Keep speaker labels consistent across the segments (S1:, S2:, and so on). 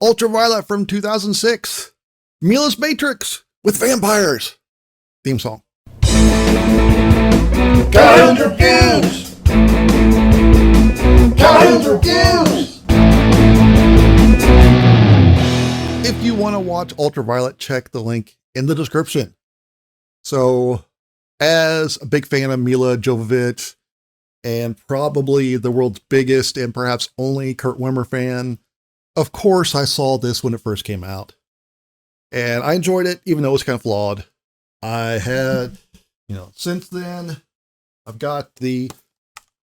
S1: Ultraviolet from 2006. Milla's Matrix with vampires. Theme song.
S2: Kyle's Reviews! Kyle's Reviews!
S1: If you want to watch Ultraviolet, check the link in the description. So, as a big fan of Milla Jovovich, and probably the world's biggest and perhaps only Kurt Wimmer fan, of course I saw this when it first came out. And I enjoyed it, even though it was kind of flawed. I had, since then, I've got the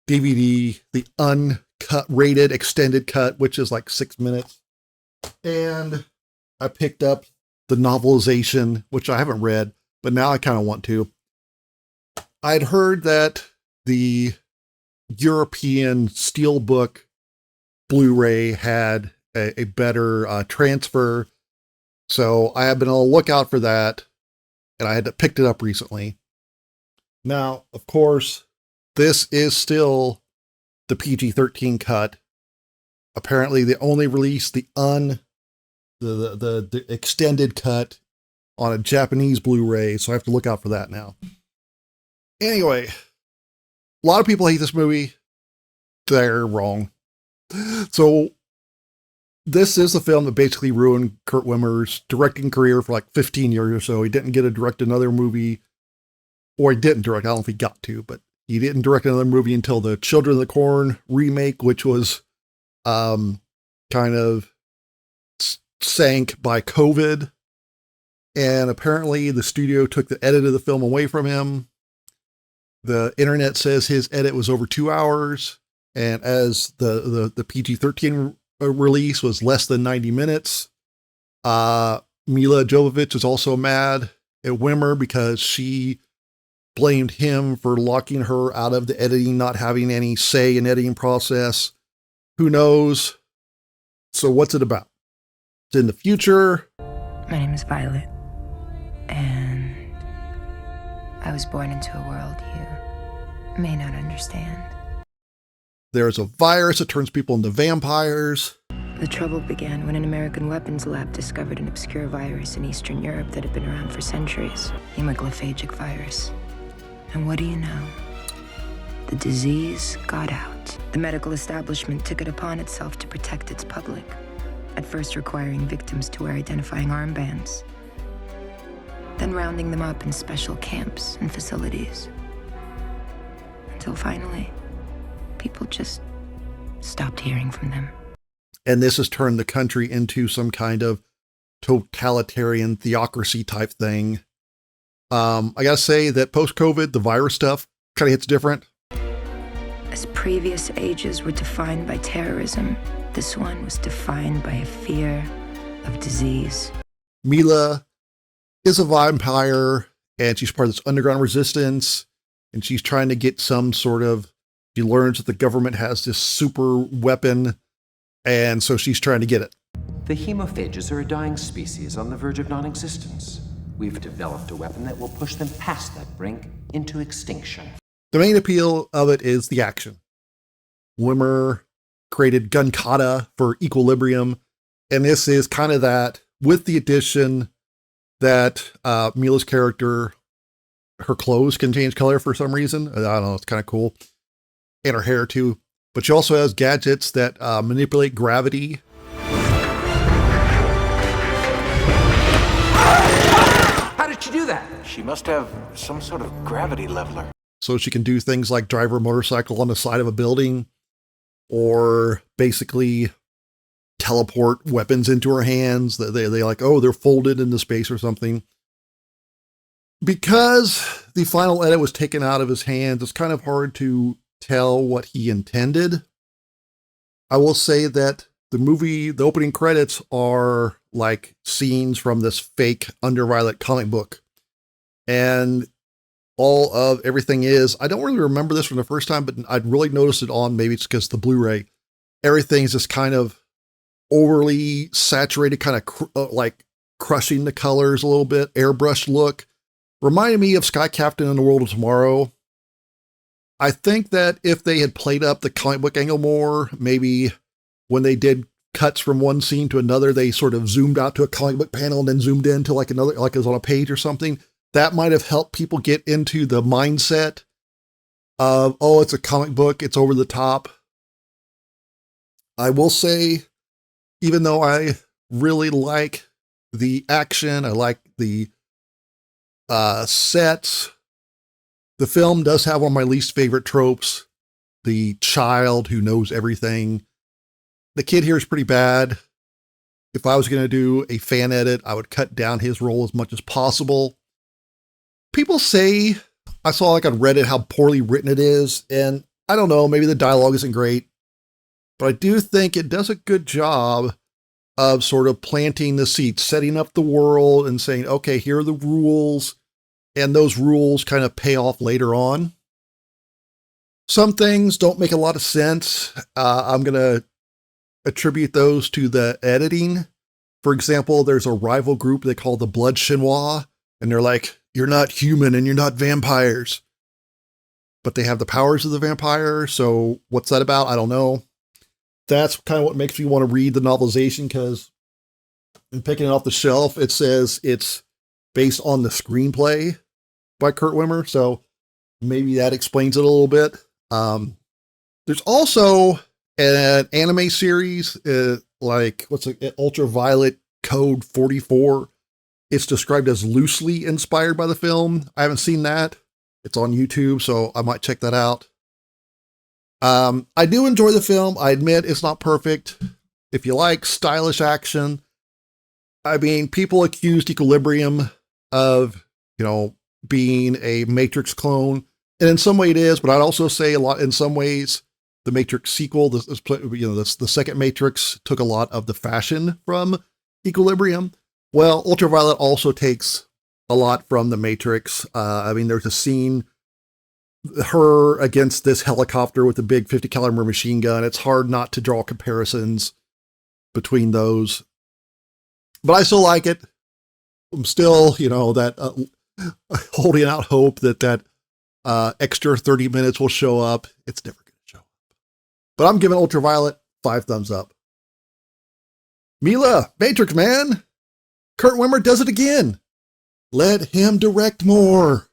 S1: DVD, the uncut, rated, extended cut, which is like 6 minutes. And I picked up the novelization, which I haven't read, but now I kind of want to. I'd heard that the European Steelbook Blu-ray had a better transfer. So I have been on the lookout for that, and I had picked it up recently. Now, of course, this is still the PG-13 cut. Apparently, they only released the extended cut on a Japanese Blu-ray, so I have to look out for that now. Anyway, a lot of people hate this movie. They're wrong. So, this is the film that basically ruined Kurt Wimmer's directing career for like 15 years or so. He didn't get to direct another movie, or he didn't direct, I don't know if he got to, but he didn't direct another movie until the Children of the Corn remake, which was kind of sank by COVID. And apparently the studio took the edit of the film away from him. The internet says his edit was over 2 hours. And as the PG-13 release was less than 90 minutes, Milla Jovovich is also mad at Wimmer because she blamed him for locking her out of the editing, not having any say in editing process. Who knows? So what's it about? It's in the future.
S3: My name is Violet, and I was born into a world you may not understand.
S1: There's a virus that turns people into vampires.
S3: The trouble began when an American weapons lab discovered an obscure virus in Eastern Europe that had been around for centuries, hemoglyphagic virus. And what do you know? The disease got out. The medical establishment took it upon itself to protect its public, at first requiring victims to wear identifying armbands, then rounding them up in special camps and facilities. Until finally, people just stopped hearing from them.
S1: And this has turned the country into some kind of totalitarian theocracy type thing. I gotta say that post-COVID, the virus stuff kind of hits different.
S3: As previous ages were defined by terrorism, this one was defined by a fear of disease.
S1: Milla is a vampire, and she's part of this underground resistance, and she's trying to get some sort of, she learns that the government has this super weapon, and so she's trying to get it.
S4: The hemophages are a dying species on the verge of non-existence. We've developed a weapon that will push them past that brink into extinction.
S1: The main appeal of it is the action. Wimmer created Gun Kata for Equilibrium, and this is kind of that, with the addition that Milla's character, her clothes can change color for some reason. I don't know, it's kind of cool. And her hair too. But she also has gadgets that manipulate gravity.
S4: How did she do that?
S5: She must have some sort of gravity leveler.
S1: So she can do things like drive her motorcycle on the side of a building, or basically teleport weapons into her hands. They like, oh, they're folded into space or something. Because the final edit was taken out of his hands, it's kind of hard to tell what he intended. I will say that the movie, the opening credits are like scenes from this fake Ultraviolet comic book. And all of everything is, I don't really remember this from the first time, but I'd really noticed it on, maybe it's because the Blu-ray, everything's just kind of overly saturated, kind of like crushing the colors a little bit, airbrushed look. Reminded me of Sky Captain and the World of Tomorrow. I think that if they had played up the comic book angle more, maybe when they did cuts from one scene to another. They sort of zoomed out to a comic book panel and then zoomed in to like another, like it was on a page or something. That might have helped people get into the mindset of, oh, it's a comic book, it's over the top. I will say, even though I really like the action, I like the sets, the film does have one of my least favorite tropes, the child who knows everything. The kid here is pretty bad. If I was going to do a fan edit, I would cut down his role as much as possible. People say, I saw like on Reddit how poorly written it is, and I don't know, maybe the dialogue isn't great, but I do think it does a good job of sort of planting the seeds, setting up the world and saying, okay, here are the rules, and those rules kind of pay off later on. Some things don't make a lot of sense. I'm going to attribute those to the editing. For example, there's a rival group they call the Blood Chinois, and they're like, you're not human and you're not vampires. But they have the powers of the vampire, so what's that about? I don't know. That's kind of what makes me want to read the novelization, because in picking it off the shelf, it says it's based on the screenplay by Kurt Wimmer, so maybe that explains it a little bit. There's also an anime series, like what's it, Ultraviolet Code 44. It's described as loosely inspired by the film. I haven't seen that. It's on YouTube, so I might check that out. I do enjoy the film. I admit it's not perfect. If you like stylish action, I mean, people accused Equilibrium of, being a Matrix clone, and in some way it is, but I'd also say in some ways, the Matrix sequel, the second Matrix, took a lot of the fashion from Equilibrium. Well, Ultraviolet also takes a lot from the Matrix. I mean, there's a scene, her against this helicopter with a big 50 caliber machine gun. It's hard not to draw comparisons between those, but I still like it. I'm still, that holding out hope that extra 30 minutes will show up. It's never going to show up, but I'm giving Ultraviolet 5 thumbs up. Milla, Matrix man, Kurt Wimmer does it again. Let him direct more.